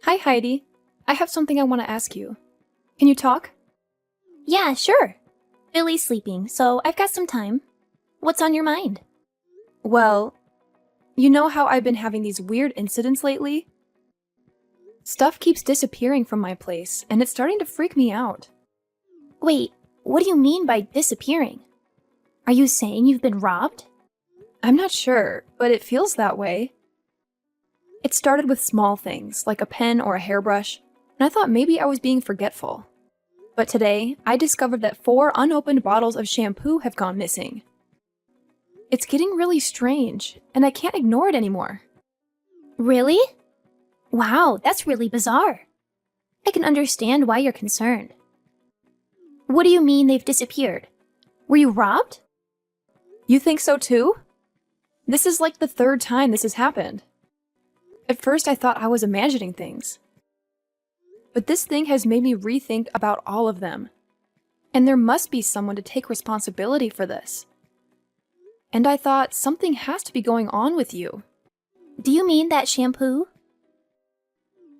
Hi, Heidi. I have something I want to ask you. Can you talk? Yeah, sure. Billy's sleeping, so I've got some time. What's on your mind? Well, you know how I've been having these weird incidents lately? Stuff keeps disappearing from my place, and it's starting to freak me out. Wait, what do you mean by disappearing? Are you saying you've been robbed? I'm not sure, but it feels that way. It started with small things, like a pen or a hairbrush, and I thought maybe I was being forgetful. But today, I discovered that 4 unopened bottles of shampoo have gone missing. It's getting really strange, and I can't ignore it anymore. Really? Wow, that's really bizarre. I can understand why you're concerned. What do you mean they've disappeared? Were you robbed? You think so too? This is like the 3rd time this has happened. At first, I thought I was imagining things. But this thing has made me rethink about all of them. And there must be someone to take responsibility for this. And I thought something has to be going on with you. Do you mean that shampoo?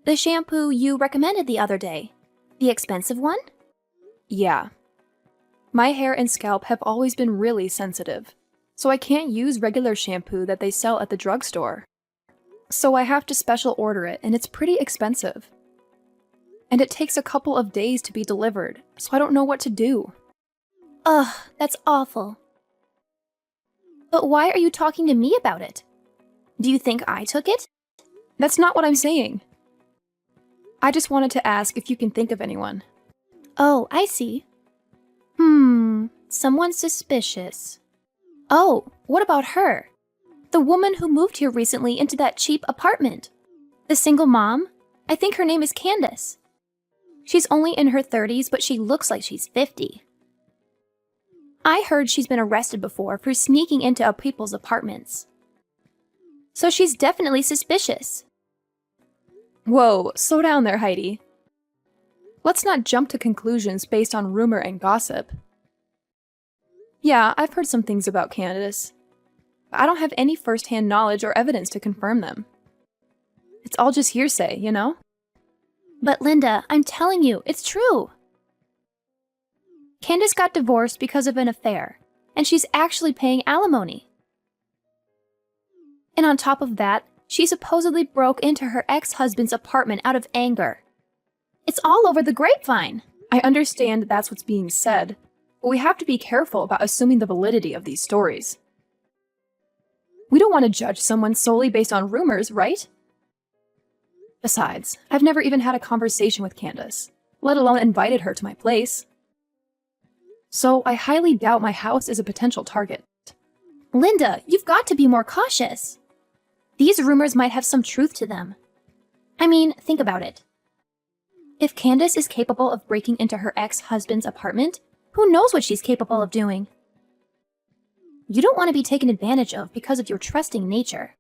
The shampoo you recommended the other day? The expensive one? Yeah. My hair and scalp have always been really sensitive, so I can't use regular shampoo that they sell at the drugstore. So I have to special order it, and it's pretty expensive. And it takes a couple of days to be delivered, so I don't know what to do. Ugh, that's awful. But why are you talking to me about it? Do you think I took it? That's not what I'm saying. I just wanted to ask if you can think of anyone. Oh, I see. Someone suspicious. Oh, what about her? The woman who moved here recently into that cheap apartment. The single mom? I think her name is Candace. She's only in her 30s, but she looks like she's 50. I heard she's been arrested before for sneaking into people's apartments. So she's definitely suspicious. Whoa, slow down there, Heidi. Let's not jump to conclusions based on rumor and gossip. Yeah, I've heard some things about Candace, but I don't have any first-hand knowledge or evidence to confirm them. It's all just hearsay, you know? But Linda, I'm telling you, it's true. Candace got divorced because of an affair, and she's actually paying alimony. And on top of that, she supposedly broke into her ex-husband's apartment out of anger. It's all over the grapevine. I understand that's what's being said, but we have to be careful about assuming the validity of these stories. We don't want to judge someone solely based on rumors, right? Besides, I've never even had a conversation with Candace, let alone invited her to my place. So I highly doubt my house is a potential target. Linda, you've got to be more cautious. These rumors might have some truth to them. I mean, think about it. If Candace is capable of breaking into her ex-husband's apartment, who knows what she's capable of doing? You don't want to be taken advantage of because of your trusting nature.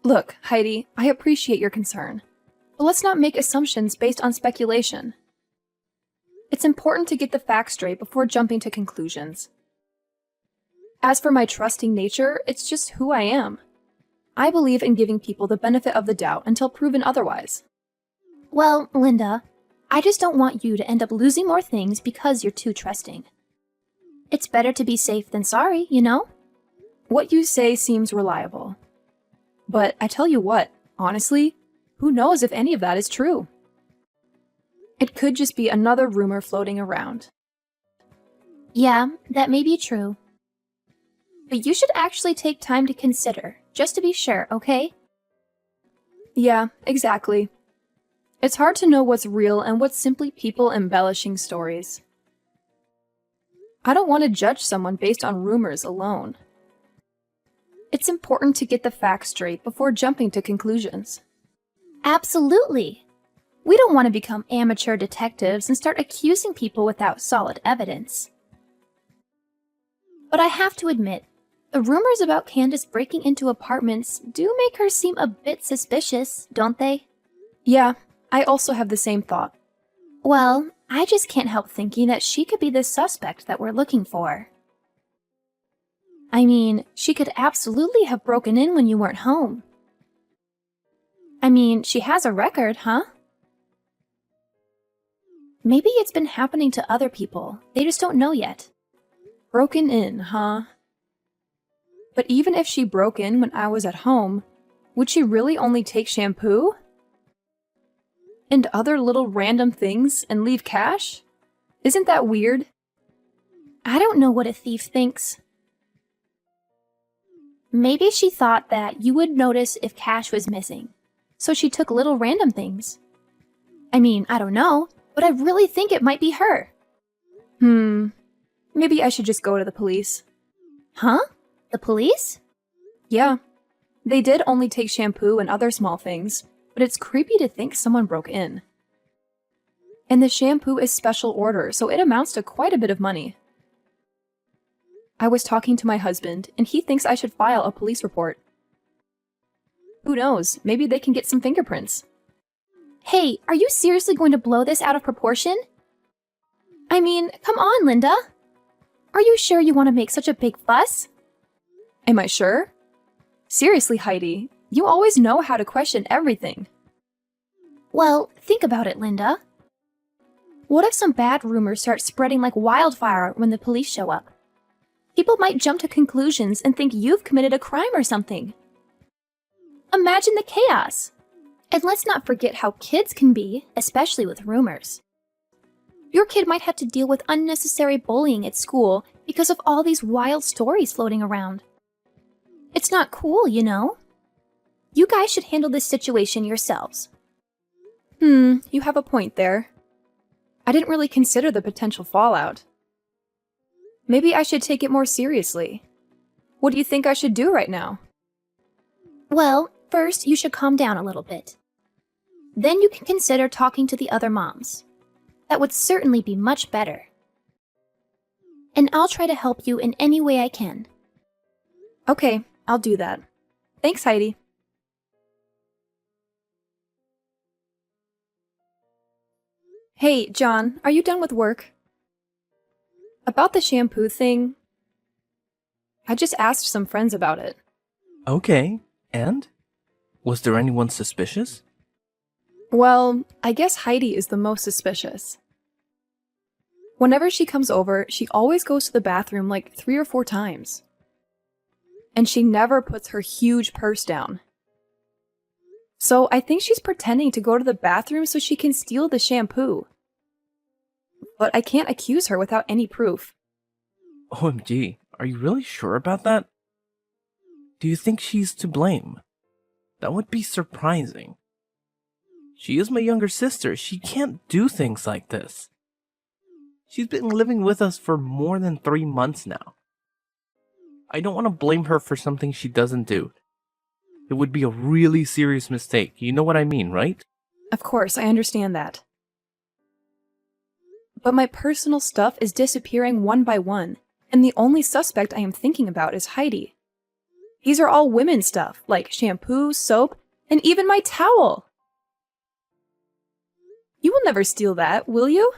Look, Heidi, I appreciate your concern, but let's not make assumptions based on speculation. It's important to get the facts straight before jumping to conclusions. As for my trusting nature, it's just who I am. I believe in giving people the benefit of the doubt until proven otherwise. Well, Linda, I just don't want you to end up losing more things because you're too trusting. It's better to be safe than sorry, you know? What you say seems reliable. But I tell you what, honestly, who knows if any of that is true? It could just be another rumor floating around. Yeah, that may be true. But you should actually take time to consider, just to be sure, okay? Yeah, exactly. It's hard to know what's real and what's simply people embellishing stories. I don't want to judge someone based on rumors alone. It's important to get the facts straight before jumping to conclusions. Absolutely. We don't want to become amateur detectives and start accusing people without solid evidence. But I have to admit, the rumors about Candace breaking into apartments do make her seem a bit suspicious, don't they? Yeah, I also have the same thought. Well, I just can't help thinking that she could be the suspect that we're looking for. I mean, she could absolutely have broken in when you weren't home. I mean, she has a record, huh? Maybe it's been happening to other people. They just don't know yet. Broken in, huh? But even if she broke in when I was at home, would she really only take shampoo? And other little random things and leave cash? Isn't that weird? I don't know what a thief thinks. Maybe she thought that you would notice if cash was missing, so she took little random things. I mean, I don't know, but I really think it might be her. Maybe I should just go to the police. Huh? The police? Yeah. They did only take shampoo and other small things, but it's creepy to think someone broke in. And the shampoo is special order, so it amounts to quite a bit of money. I was talking to my husband, and he thinks I should file a police report. Who knows, maybe they can get some fingerprints. Hey, are you seriously going to blow this out of proportion? I mean, come on, Linda. Are you sure you want to make such a big fuss? Am I sure? Seriously, Heidi, you always know how to question everything. Well, think about it, Linda. What if some bad rumors start spreading like wildfire when the police show up? People might jump to conclusions and think you've committed a crime or something. Imagine the chaos. And let's not forget how kids can be, especially with rumors. Your kid might have to deal with unnecessary bullying at school because of all these wild stories floating around. It's not cool, you know? You guys should handle this situation yourselves. You have a point there. I didn't really consider the potential fallout. Maybe I should take it more seriously. What do you think I should do right now? Well, first you should calm down a little bit. Then you can consider talking to the other moms. That would certainly be much better. And I'll try to help you in any way I can. Okay, I'll do that. Thanks, Heidi. Hey, John, are you done with work? About the shampoo thing, I just asked some friends about it. Okay, and? Was there anyone suspicious? Well, I guess Heidi is the most suspicious. Whenever she comes over, she always goes to the bathroom like 3 or 4 times. And she never puts her huge purse down. So I think she's pretending to go to the bathroom so she can steal the shampoo. But I can't accuse her without any proof. OMG, are you really sure about that? Do you think she's to blame? That would be surprising. She is my younger sister. She can't do things like this. She's been living with us for more than 3 months now. I don't want to blame her for something she doesn't do. It would be a really serious mistake. You know what I mean, right? Of course, I understand that. But my personal stuff is disappearing one by one, and the only suspect I am thinking about is Heidi. These are all women's stuff, like shampoo, soap, and even my towel. You will never steal that, will you?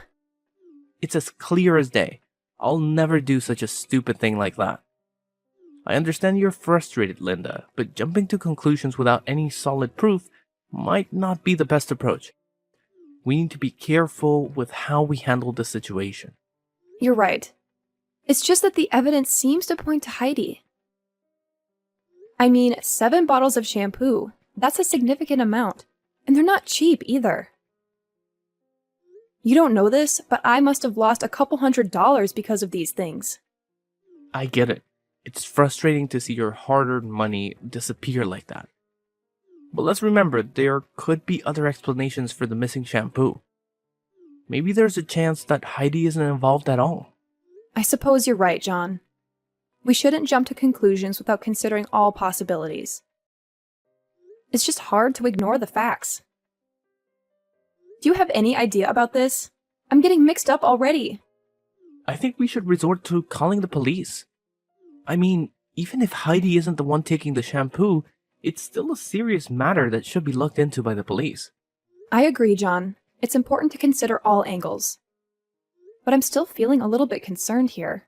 It's as clear as day. I'll never do such a stupid thing like that. I understand you're frustrated, Linda, but jumping to conclusions without any solid proof might not be the best approach. We need to be careful with how we handle the situation. You're right. It's just that the evidence seems to point to Heidi. I mean, 7 bottles of shampoo. That's a significant amount. And they're not cheap either. You don't know this, but I must have lost a couple $100 because of these things. I get it. It's frustrating to see your hard-earned money disappear like that. But let's remember, there could be other explanations for the missing shampoo. Maybe there's a chance that Heidi isn't involved at all. I suppose you're right, John. We shouldn't jump to conclusions without considering all possibilities. It's just hard to ignore the facts. Do you have any idea about this? I'm getting mixed up already. I think we should resort to calling the police. I mean, even if Heidi isn't the one taking the shampoo, it's still a serious matter that should be looked into by the police. I agree, John. It's important to consider all angles. But I'm still feeling a little bit concerned here.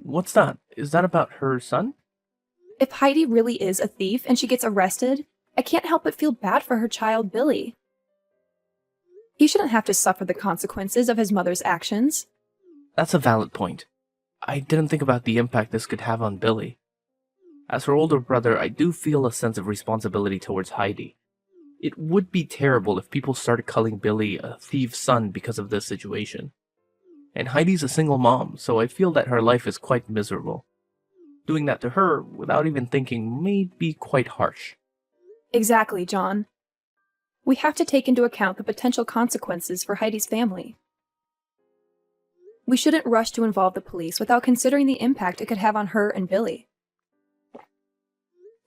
What's that? Is that about her son? If Heidi really is a thief and she gets arrested, I can't help but feel bad for her child, Billy. He shouldn't have to suffer the consequences of his mother's actions. That's a valid point. I didn't think about the impact this could have on Billy. As her older brother, I do feel a sense of responsibility towards Heidi. It would be terrible if people started calling Billy a thief's son because of this situation. And Heidi's a single mom, so I feel that her life is quite miserable. Doing that to her without even thinking may be quite harsh. Exactly, John. We have to take into account the potential consequences for Heidi's family. We shouldn't rush to involve the police without considering the impact it could have on her and Billy.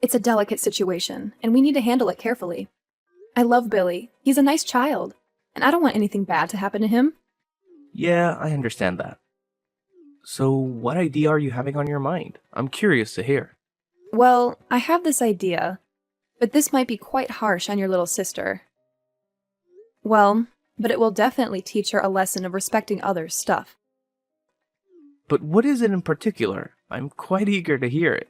It's a delicate situation, and we need to handle it carefully. I love Billy. He's a nice child, and I don't want anything bad to happen to him. Yeah, I understand that. So, what idea are you having on your mind? I'm curious to hear. Well, I have this idea, but this might be quite harsh on your little sister. Well, but it will definitely teach her a lesson of respecting others' stuff. But what is it in particular? I'm quite eager to hear it.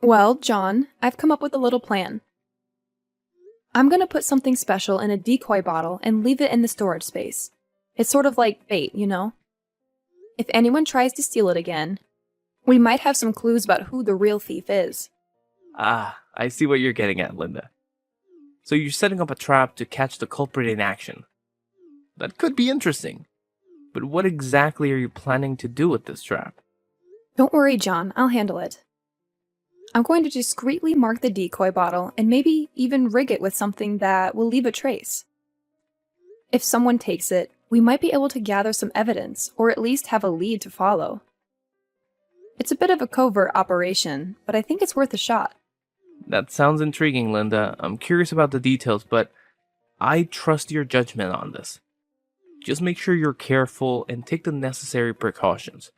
Well, John, I've come up with a little plan. I'm going to put something special in a decoy bottle and leave it in the storage space. It's sort of like bait, you know? If anyone tries to steal it again, we might have some clues about who the real thief is. Ah, I see what you're getting at, Linda. So you're setting up a trap to catch the culprit in action. That could be interesting. But what exactly are you planning to do with this trap? Don't worry, John, I'll handle it. I'm going to discreetly mark the decoy bottle and maybe even rig it with something that will leave a trace. If someone takes it, we might be able to gather some evidence, or at least have a lead to follow. It's a bit of a covert operation, but I think it's worth a shot. That sounds intriguing, Linda. I'm curious about the details, but I trust your judgment on this. Just make sure you're careful and take the necessary precautions.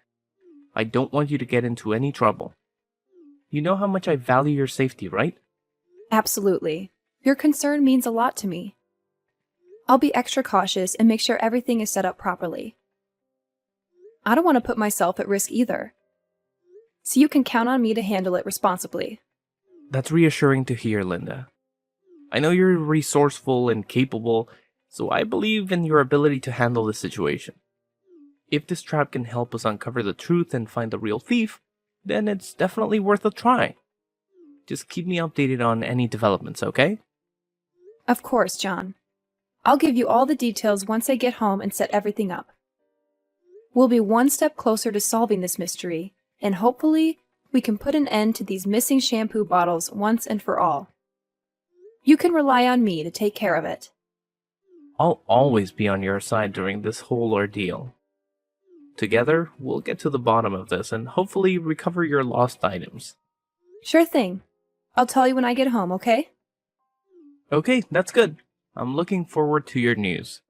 I don't want you to get into any trouble. You know how much I value your safety, right? Absolutely. Your concern means a lot to me. I'll be extra cautious and make sure everything is set up properly. I don't want to put myself at risk either. So you can count on me to handle it responsibly. That's reassuring to hear, Linda. I know you're resourceful and capable, so I believe in your ability to handle the situation. If this trap can help us uncover the truth and find the real thief, then it's definitely worth a try. Just keep me updated on any developments, okay? Of course, John. I'll give you all the details once I get home and set everything up. We'll be one step closer to solving this mystery, and hopefully, we can put an end to these missing shampoo bottles once and for all. You can rely on me to take care of it. I'll always be on your side during this whole ordeal. Together, we'll get to the bottom of this and hopefully recover your lost items. Sure thing. I'll tell you when I get home, okay? Okay, that's good. I'm looking forward to your news.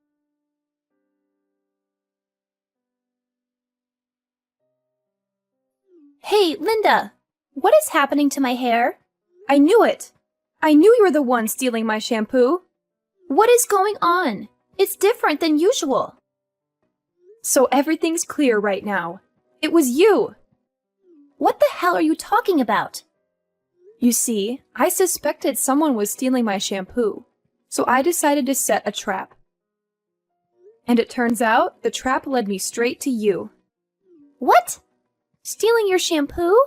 Hey, Linda! What is happening to my hair? I knew it! I knew you were the one stealing my shampoo! What is going on? It's different than usual. So everything's clear right now. It was you! What the hell are you talking about? You see, I suspected someone was stealing my shampoo, so I decided to set a trap. And it turns out the trap led me straight to you. What? Stealing your shampoo?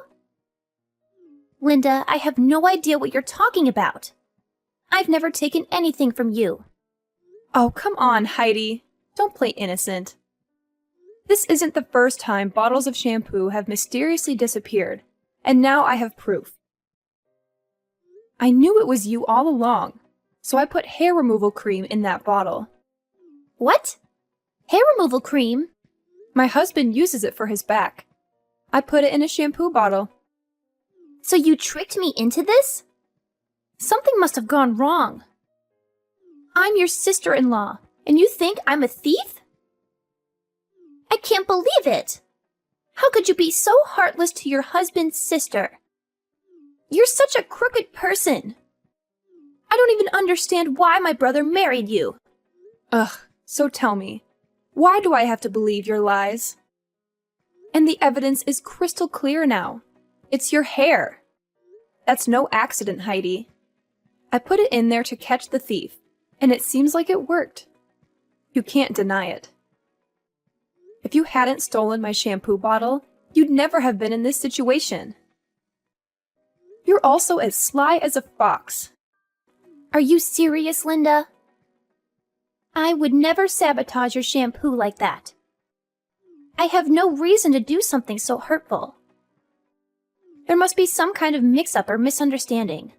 Linda, I have no idea what you're talking about. I've never taken anything from you. Oh, come on, Heidi. Don't play innocent. This isn't the first time bottles of shampoo have mysteriously disappeared, and now I have proof. I knew it was you all along, so I put hair removal cream in that bottle. What? Hair removal cream? My husband uses it for his back. I put it in a shampoo bottle. So you tricked me into this? Something must have gone wrong. I'm your sister-in-law, and you think I'm a thief? I can't believe it! How could you be so heartless to your husband's sister? You're such a crooked person. I don't even understand why my brother married you. Ugh, so tell me, why do I have to believe your lies? And the evidence is crystal clear now. It's your hair. That's no accident, Heidi. I put it in there to catch the thief, and it seems like it worked. You can't deny it. If you hadn't stolen my shampoo bottle, you'd never have been in this situation. You're also as sly as a fox. Are you serious, Linda? I would never sabotage your shampoo like that. I have no reason to do something so hurtful. There must be some kind of mix-up or misunderstanding.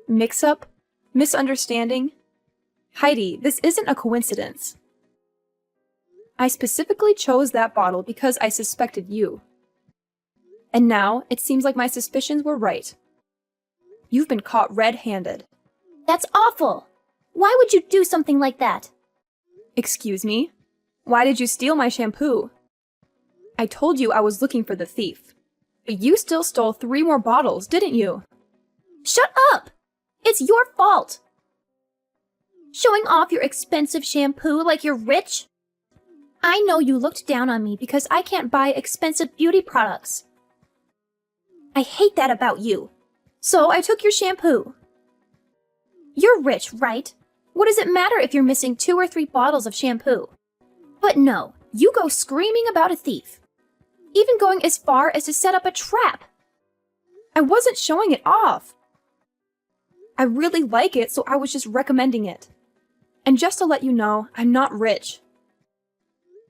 Mix-up? Misunderstanding? Heidi, this isn't a coincidence. I specifically chose that bottle because I suspected you. And now, it seems like my suspicions were right. You've been caught red-handed. That's awful! Why would you do something like that? Excuse me? Why did you steal my shampoo? I told you I was looking for the thief. But you still stole 3 more bottles, didn't you? Shut up! It's your fault! Showing off your expensive shampoo like you're rich? I know you looked down on me because I can't buy expensive beauty products. I hate that about you. So I took your shampoo. You're rich, right? What does it matter if you're missing 2 or 3 bottles of shampoo? But no, you go screaming about a thief. Even going as far as to set up a trap. I wasn't showing it off. I really like it, so I was just recommending it. And just to let you know, I'm not rich.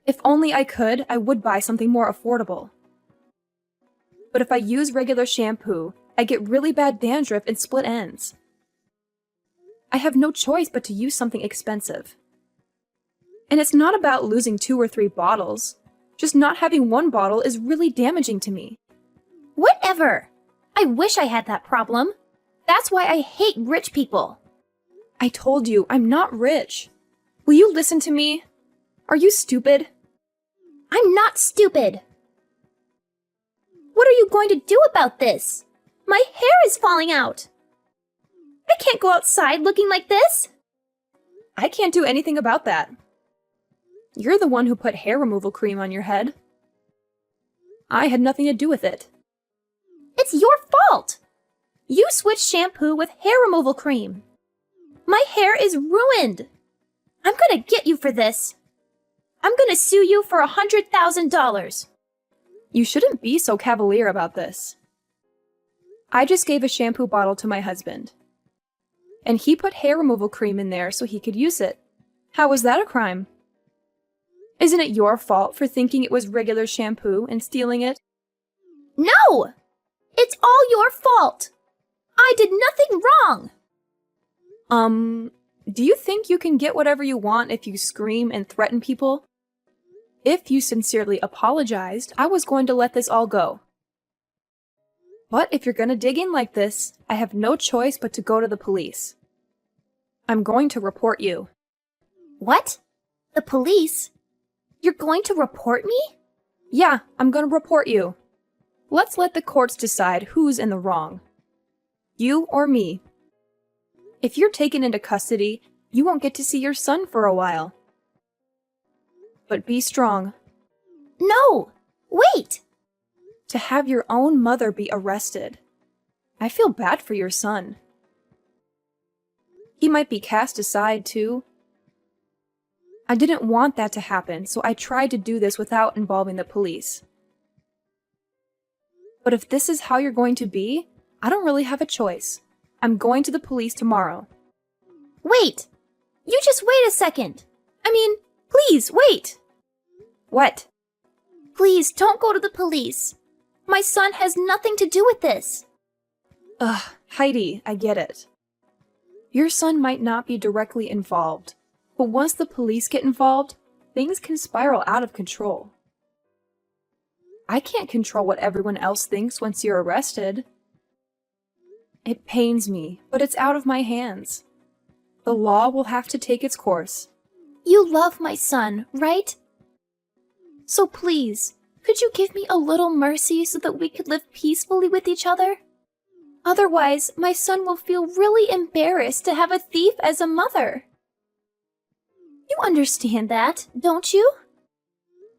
If only I could, I would buy something more affordable. But if I use regular shampoo, I get really bad dandruff and split ends. I have no choice but to use something expensive. And it's not about losing 2 or 3 bottles. Just not having 1 bottle is really damaging to me. Whatever! I wish I had that problem. That's why I hate rich people. I told you, I'm not rich. Will you listen to me? Are you stupid? I'm not stupid. What are you going to do about this? My hair is falling out. I can't go outside looking like this. I can't do anything about that. You're the one who put hair removal cream on your head. I had nothing to do with it. It's your fault. You switched shampoo with hair removal cream. My hair is ruined. I'm gonna get you for this. I'm gonna sue you for $100,000. You shouldn't be so cavalier about this. I just gave a shampoo bottle to my husband. And he put hair removal cream in there so he could use it. How was that a crime? Isn't it your fault for thinking it was regular shampoo and stealing it? No! It's all your fault. I did nothing wrong. Do you think you can get whatever you want if you scream and threaten people? If you sincerely apologized, I was going to let this all go. But if you're gonna dig in like this, I have no choice but to go to the police. I'm going to report you. What? The police? You're going to report me? Yeah, I'm gonna report you. Let's let the courts decide who's in the wrong. You or me. If you're taken into custody, you won't get to see your son for a while. But be strong. No! Wait! To have your own mother be arrested. I feel bad for your son. He might be cast aside, too. I didn't want that to happen, so I tried to do this without involving the police. But if this is how you're going to be, I don't really have a choice. I'm going to the police tomorrow. Wait! You just wait a second. I mean, please, wait! What? Please, don't go to the police. My son has nothing to do with this. Ugh, Heidi, I get it. Your son might not be directly involved, but once the police get involved, things can spiral out of control. I can't control what everyone else thinks once you're arrested. It pains me, but it's out of my hands. The law will have to take its course. You love my son, right? So please, could you give me a little mercy so that we could live peacefully with each other? Otherwise, my son will feel really embarrassed to have a thief as a mother. You understand that, don't you?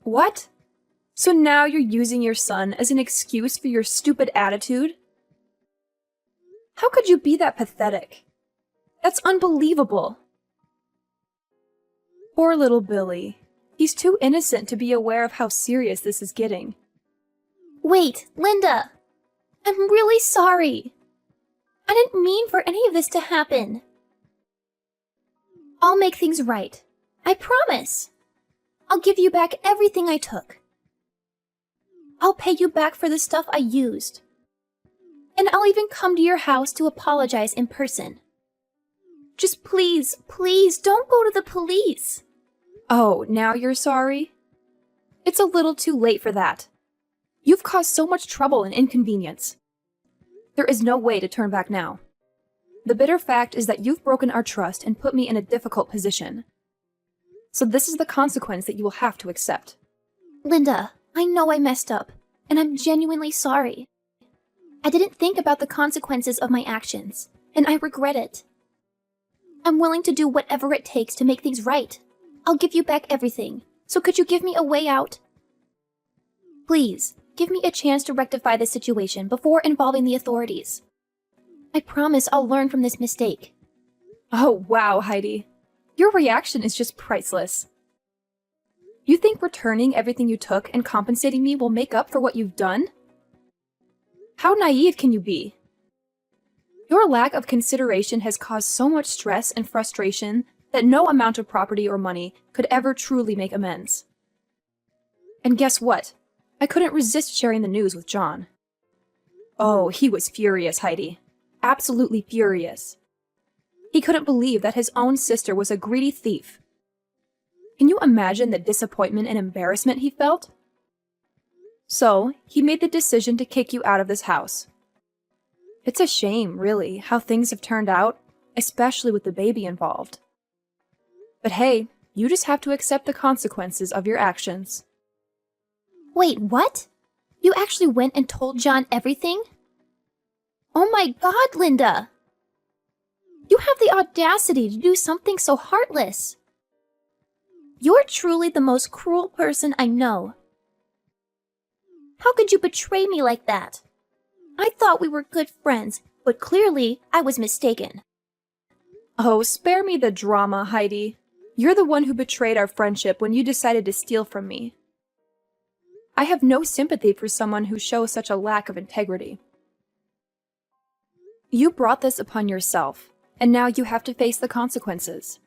What? So now you're using your son as an excuse for your stupid attitude? How could you be that pathetic? That's unbelievable. Poor little Billy. He's too innocent to be aware of how serious this is getting. Wait, Linda! I'm really sorry. I didn't mean for any of this to happen. I'll make things right. I promise. I'll give you back everything I took. I'll pay you back for the stuff I used. And I'll even come to your house to apologize in person. Just please, please don't go to the police. Oh, now you're sorry? It's a little too late for that. You've caused so much trouble and inconvenience. There is no way to turn back now. The bitter fact is that you've broken our trust and put me in a difficult position. So this is the consequence that you will have to accept. Linda, I know I messed up, and I'm genuinely sorry. I didn't think about the consequences of my actions, and I regret it. I'm willing to do whatever it takes to make things right. I'll give you back everything, so could you give me a way out? Please, give me a chance to rectify this situation before involving the authorities. I promise I'll learn from this mistake. Oh, wow, Heidi. Your reaction is just priceless. You think returning everything you took and compensating me will make up for what you've done? How naive can you be? Your lack of consideration has caused so much stress and frustration that no amount of property or money could ever truly make amends. And guess what? I couldn't resist sharing the news with John. Oh, he was furious, Heidi. Absolutely furious. He couldn't believe that his own sister was a greedy thief. Can you imagine the disappointment and embarrassment he felt? So, he made the decision to kick you out of this house. It's a shame, really, how things have turned out, especially with the baby involved. But hey, you just have to accept the consequences of your actions. Wait, what? You actually went and told John everything? Oh my God, Linda! You have the audacity to do something so heartless. You're truly the most cruel person I know. How could you betray me like that? I thought we were good friends, but clearly I was mistaken. Oh, spare me the drama, Heidi. You're the one who betrayed our friendship when you decided to steal from me. I have no sympathy for someone who shows such a lack of integrity. You brought this upon yourself, and now you have to face the consequences.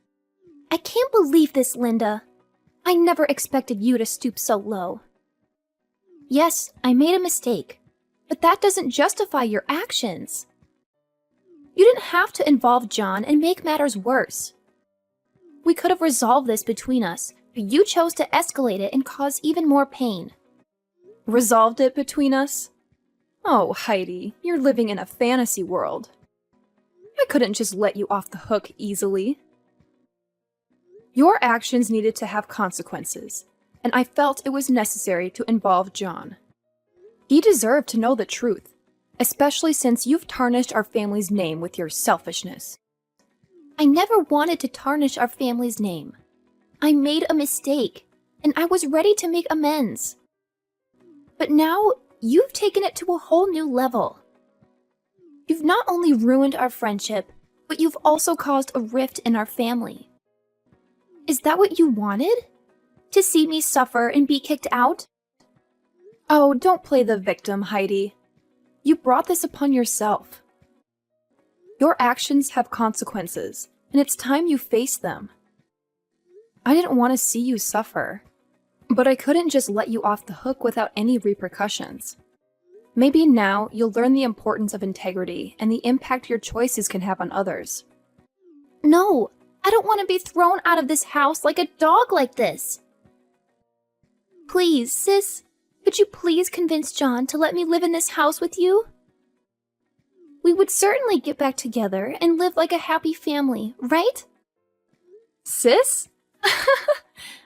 I can't believe this, Linda. I never expected you to stoop so low. Yes, I made a mistake, but that doesn't justify your actions. You didn't have to involve John and make matters worse. We could have resolved this between us, but you chose to escalate it and cause even more pain. Resolved it between us? Oh, Heidi, you're living in a fantasy world. I couldn't just let you off the hook easily. Your actions needed to have consequences, and I felt it was necessary to involve John. He deserved to know the truth, especially since you've tarnished our family's name with your selfishness. I never wanted to tarnish our family's name. I made a mistake, and I was ready to make amends. But now, you've taken it to a whole new level. You've not only ruined our friendship, but you've also caused a rift in our family. Is that what you wanted? To see me suffer and be kicked out? Oh, don't play the victim, Heidi. You brought this upon yourself. Your actions have consequences, and it's time you face them. I didn't want to see you suffer, but I couldn't just let you off the hook without any repercussions. Maybe now you'll learn the importance of integrity and the impact your choices can have on others. No, I don't want to be thrown out of this house like a dog like this. Please, sis, could you please convince John to let me live in this house with you? We would certainly get back together and live like a happy family, right? Sis?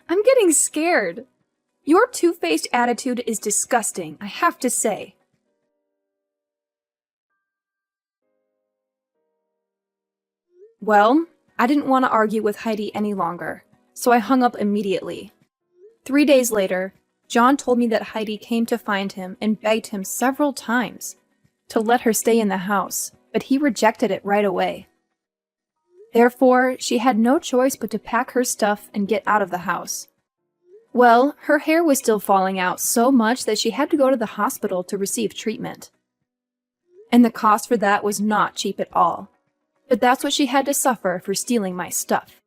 I'm getting scared. Your two-faced attitude is disgusting, I have to say. Well, I didn't want to argue with Heidi any longer, so I hung up immediately. 3 days later, John told me that Heidi came to find him and begged him several times to let her stay in the house, but he rejected it right away. Therefore, she had no choice but to pack her stuff and get out of the house. Well, her hair was still falling out so much that she had to go to the hospital to receive treatment. And the cost for that was not cheap at all. But that's what she had to suffer for stealing my stuff.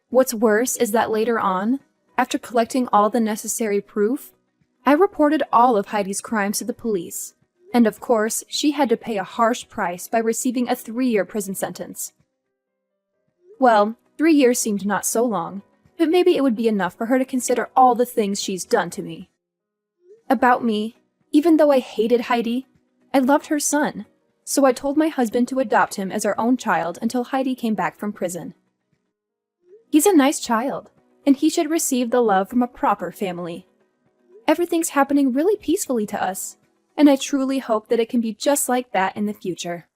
What's worse is that later on, after collecting all the necessary proof, I reported all of Heidi's crimes to the police, and of course, she had to pay a harsh price by receiving a 3-year prison sentence. Well, 3 years seemed not so long, but maybe it would be enough for her to consider all the things she's done to me. About me, even though I hated Heidi, I loved her son, so I told my husband to adopt him as our own child until Heidi came back from prison. He's a nice child, and he should receive the love from a proper family. Everything's happening really peacefully to us, and I truly hope that it can be just like that in the future.